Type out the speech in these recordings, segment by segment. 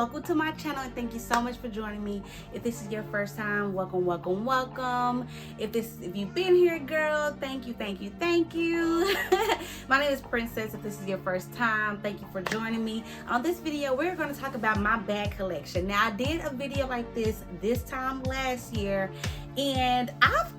welcome to my channel and thank you so much for joining me. If this is your first time, welcome, welcome, welcome. If you've been here, girl, thank you. My name is Princess. If this is your first time, thank you for joining me. On this video, we're going to talk about my bag collection. Now, I did a video like this time last year, and I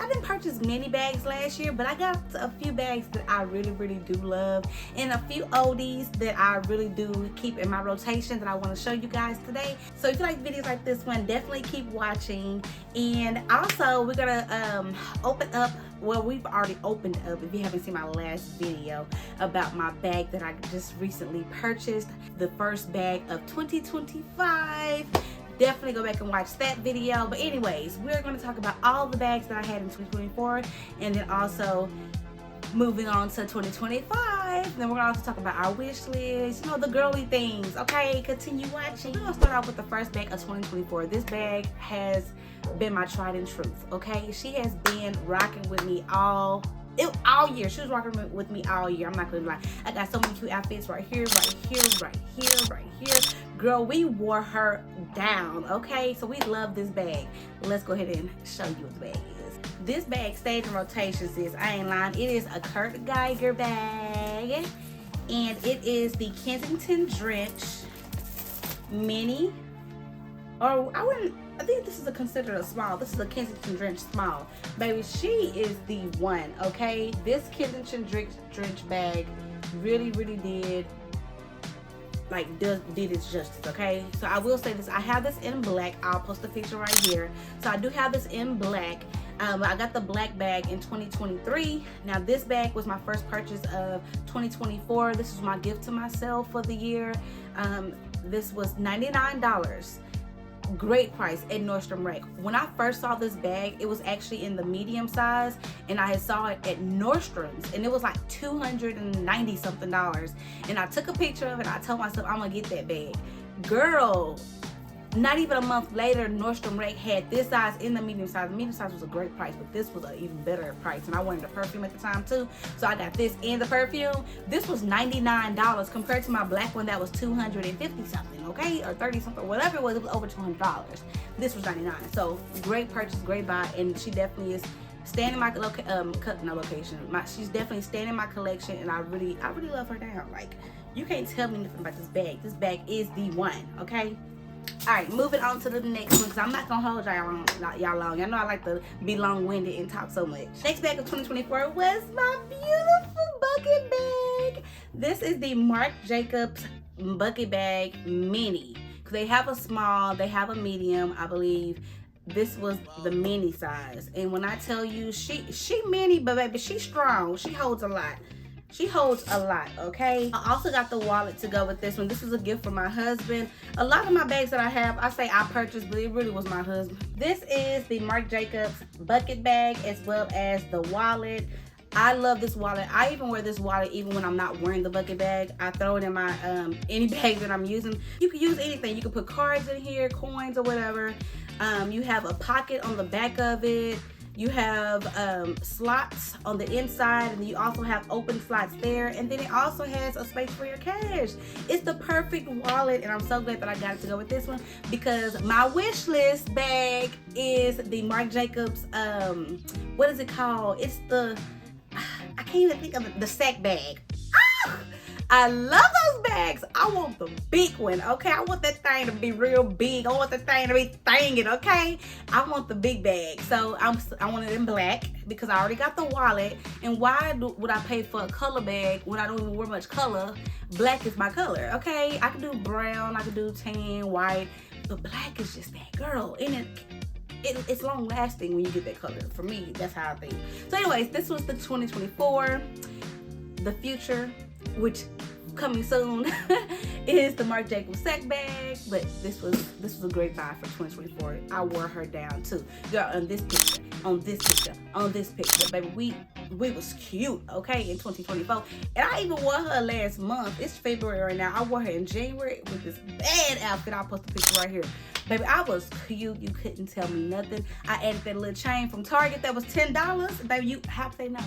didn't purchase many bags last year, but I got a few bags that I really do love, and a few oldies that I really do keep in my rotation that I want to show you guys today. So if you like videos like this one, definitely keep watching. And also, we're gonna open up, well, we've already opened up, if you haven't seen my last video about my bag that I just recently purchased, the first bag of 2025. Definitely go back and watch that video. But anyways, we're going to talk about all the bags that I had in 2024, and then also moving on to 2025. Then we're going to also talk about our wish list, the girly things. Okay, continue watching. I'm going to start off with the first bag of 2024. This bag has been my tried and truth. Okay, she has been rocking with me all year. She was rocking with me all year. I'm not gonna lie. I got so many cute outfits right here. Girl, we wore her down. Okay, so we love this bag. Let's go ahead and show you what the bag is. This bag stayed in rotation, sis. I ain't lying. It is a Geiger bag, and it is the Kensington Drench Mini. Or I think this is considered a small. This is a Kensington Drench small. Baby, she is the one, okay? This Kensington Drench bag really did its justice, okay? So I will say this. I have this in black. I'll post a picture right here. So I do have this in black. I got the black bag in 2023. Now this bag was my first purchase of 2024. This was my gift to myself for the year. This was $99. Great price at Nordstrom Rack. When I first saw this bag, it was actually in the medium size, and I saw it at Nordstrom's, and it was like $290 something. And I took a picture of it. I told myself I'm gonna get that bag. Girl, not even a month later, Nordstrom Rack had this size in the medium size. The medium size was a great price, but this was an even better price. And I wanted a perfume at the time too, so I got this and the perfume. This was $99 compared to my black one that was $250 something, okay, or 30 something, whatever it was. It was over $200. This was $99. So great purchase, great buy, and she definitely is staying in my she's definitely staying in my collection, and I really love her down. Like, you can't tell me nothing about this bag. This bag is the one, okay. All right, moving on to the next one, because I'm not gonna hold y'all long. Y'all know I like to be long-winded and talk so much. Next bag of 2024 was my beautiful bucket bag. This is the Marc Jacobs bucket bag mini. They have a small, they have a medium, I believe. This was the mini size, and when I tell you she mini, but baby, she's strong. She holds a lot. Okay? I also got the wallet to go with this one. This was a gift from my husband. A lot of my bags that I have, I say I purchased, but it really was my husband. This is the Marc Jacobs bucket bag, as well as the wallet. I love this wallet. I even wear this wallet even when I'm not wearing the bucket bag. I throw it in my any bag that I'm using. You can use anything. You can put cards in here, coins or whatever. You have a pocket on the back of it. You have slots on the inside, and you also have open slots there, and then it also has a space for your cash. It's the perfect wallet, and I'm so glad that I got it to go with this one, because my wish list bag is the Marc Jacobs, what is it called? It's the, I can't even think of it, the sack bag. I love those bags. I want the big one, okay? I want that thing to be real big. I want the thing to be thangin', okay? I want the big bag. So I want it in black because I already got the wallet. And why would I pay for a color bag when I don't even wear much color? Black is my color, okay? I can do brown, I can do tan, white, but black is just that, girl. And it's long lasting when you get that color. For me, that's how I think. So anyways, this was the 2024. The future, which coming soon, is the Marc Jacobs sack bag. But this was a great buy for 2024. I wore her down too, girl. On this picture, baby, we was cute, okay, in 2024. And I even wore her last month. It's February right now. I wore her in January with this bad outfit. I'll post the picture right here. Baby, I was cute. You couldn't tell me nothing. I added that little chain from Target that was $10. Baby, how could they know?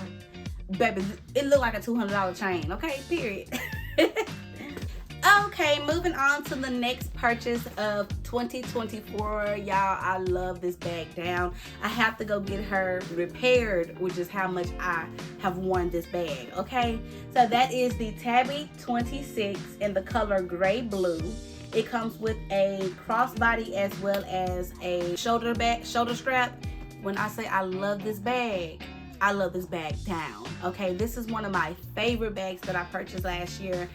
Baby, it looked like a $200 chain, okay, period. Okay, moving on to the next purchase of 2024. Y'all, I love this bag down. I have to go get her repaired, which is how much I have worn this bag, okay? So that is the Tabby 26 in the color gray blue. It comes with a crossbody as well as a shoulder strap. When I say I love this bag, I love this bag down, okay? This is one of my favorite bags that I purchased last year.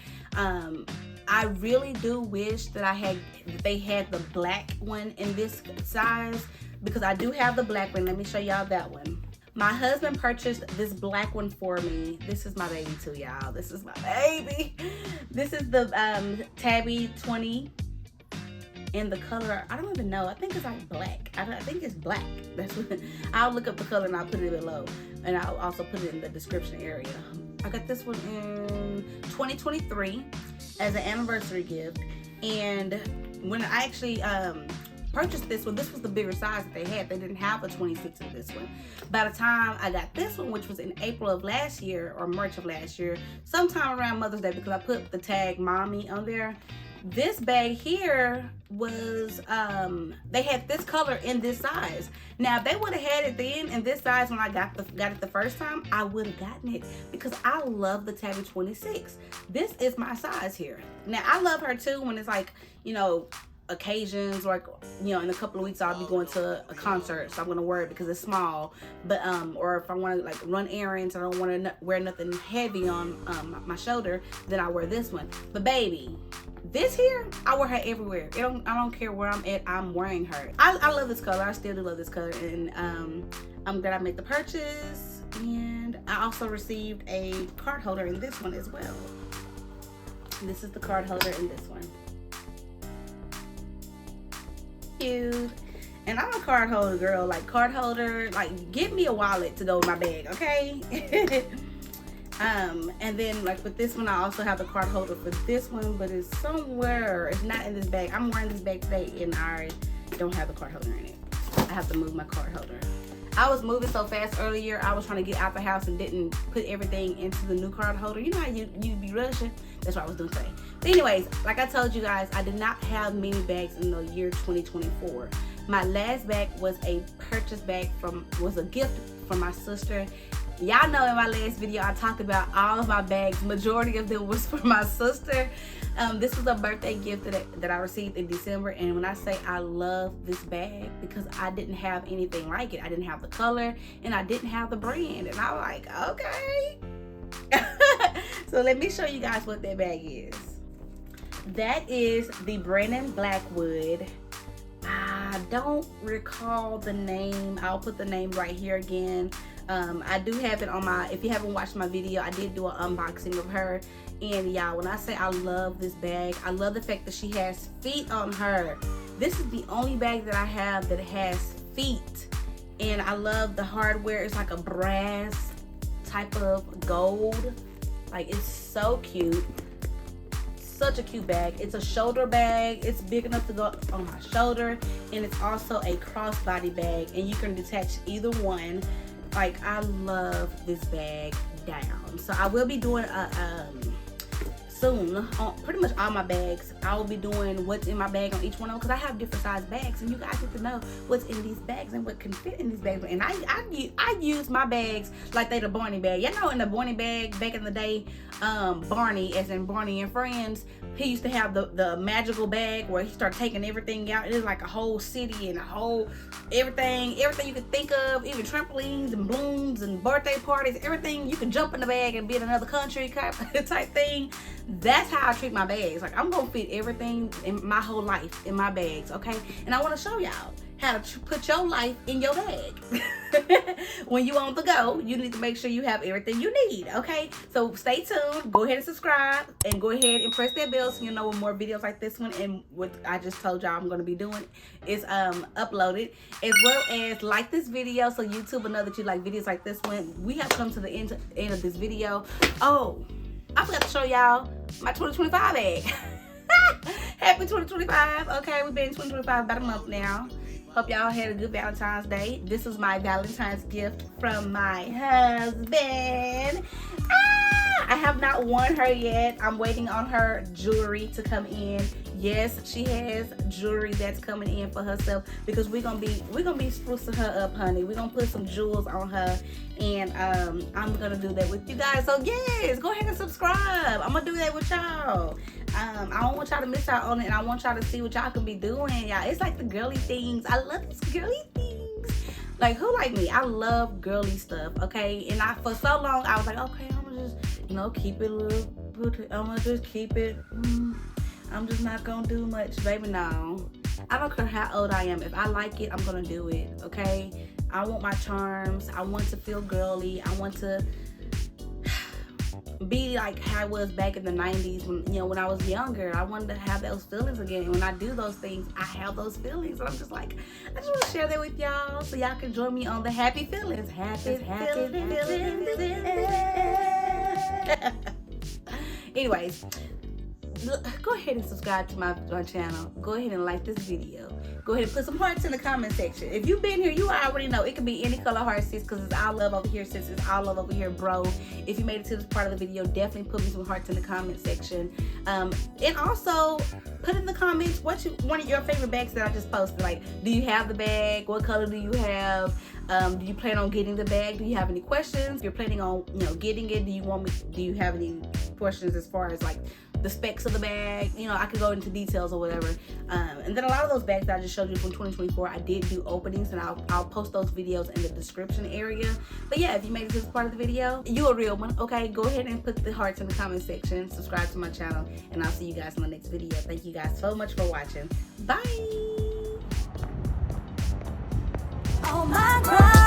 I really do wish that they had the black one in this size, because I do have the black one. Let me show y'all that one. My husband purchased this black one for me. This is my baby too, y'all. This is my baby. This is the Tabby 20 in the color, I don't even know. I think it's like black. I think it's black. That's what, I'll look up the color and I'll put it below. And I'll also put it in the description area. I got this one in 2023 as an anniversary gift. And when I actually purchased this one, this was the bigger size that they had. They didn't have a 26 in this one. By the time I got this one, which was in April of last year or March of last year, sometime around Mother's Day, because I put the tag mommy on there, this bag here was they had this color in this size. Now if they would have had it then in this size when I got it the first time, I would have gotten it, because I love the Tabby 26. This is my size here. Now I love her too when it's like, you know, occasions, like, you know, in a couple of weeks I'll be going to a concert, so I'm gonna wear it because it's small. But or if I want to like run errands, I don't want to wear nothing heavy on my shoulder, then I wear this one. But baby, this here, I wear her everywhere. I don't care where I'm at, I'm wearing her. I love this color. I still do love this color, and I'm glad I made the purchase. And I also received a card holder in this one as well. This is the card holder in this one. Cute. And I'm a card holder girl. Like, card holder, like, give me a wallet to go with my bag, okay? And then like with this one, I also have the card holder for this one, but it's somewhere. It's not in this bag. I'm wearing this bag today and I don't have the card holder in it. I have to move my card holder. I was moving so fast earlier. I was trying to get out the house and didn't put everything into the new card holder. You know how you be rushing? That's what I was doing today. But anyways, like I told you guys, I did not have many bags in the year 2024. My last bag was a purchase bag was a gift from my sister. Y'all know in my last video I talked about all of my bags. Majority of them was for my sister. This was a birthday gift that I received in December, and when I say I love this bag, because I didn't have anything like it. I didn't have the color and I didn't have the brand, and I was like, okay. So let me show you guys what that bag is. That is the Brandon Blackwood. I don't recall the name. I'll put the name right here again. I do have it on my, if you haven't watched my video, I did do an unboxing of her. And y'all, when I say I love this bag, I love the fact that she has feet on her. This is the only bag that I have that has feet. And I love the hardware. It's like a brass type of gold. Like, it's so cute. Such a cute bag. It's a shoulder bag. It's big enough to go on my shoulder. And it's also a crossbody bag. And you can detach either one. Like, I love this bag down. So I will be doing a soon on pretty much all my bags. I will be doing what's in my bag on each one of them, because I have different size bags, and you guys get to know what's in these bags and what can fit in these bags. And I use my bags like they the Barney bag. Y'all know in the Barney bag back in the day, Barney, as in Barney and Friends, he used to have the magical bag where he started taking everything out. It is like a whole city and a whole everything you could think of, even trampolines and balloons and birthday parties, everything. You can jump in the bag and be in another country type thing. That's how I treat my bags. Like, I'm gonna fit everything in my whole life in my bags, okay? And I want to show y'all how to put your life in your bag. When you on the go, you need to make sure you have everything you need, okay? So stay tuned. Go ahead and subscribe, and go ahead and press that bell so you know when more videos like this one and what I just told y'all I'm gonna be doing is uploaded, as well as like this video so YouTube will know that you like videos like this one. We have come to the end of this video. Oh, I forgot to show y'all my 2025 bag. Happy 2025. Okay, we've been in 2025 about a month now. Hope y'all had a good Valentine's Day. This is my Valentine's gift from my husband. I have not worn her yet. I'm waiting on her jewelry to come in. Yes, she has jewelry that's coming in for herself because we're gonna be sprucing her up, honey. We're gonna put some jewels on her, and I'm gonna do that with you guys. So yes, go ahead and subscribe. I'm gonna do that with y'all. I don't want y'all to miss out on it, and I want y'all to see what y'all can be doing, y'all. It's like the girly things. I love these girly things. Like, who like me? I love girly stuff, okay? And for so long, I was like, okay, I'm gonna just, keep it a little, I'm gonna just keep it, I'm just not gonna do much. Baby, no. I don't care how old I am. If I like it, I'm gonna do it, okay? I want my charms. I want to feel girly. I want to be like how I was back in the 90s when I was younger. I wanted to have those feelings again. And when I do those things, I have those feelings. And I'm just like, I just want to share that with y'all so y'all can join me on the happy feelings. Happy feelings. Anyways, go ahead and subscribe to my channel. Go ahead and like this video. Go ahead and put some hearts in the comment section. If you've been here, you already know it can be any color heart, sis, because it's all love over here, sis. It's all love over here, bro. If you made it to this part of the video, definitely put me some hearts in the comment section. And also put in the comments one of your favorite bags that I just posted. Like, do you have the bag? What color do you have? Do you plan on getting the bag? Do you have any questions? If you're planning on getting it, do you have any questions as far as like the specs of the bag? I could go into details or whatever. And then a lot of those bags that I just showed you from 2024, I did do openings, and I'll post those videos in the description area. But yeah, if you made it to this part of the video, you a real one, okay? Go ahead and put the hearts in the comment section, subscribe to my channel, and I'll see you guys in the next video. Thank you guys so much for watching. Bye. Oh my God.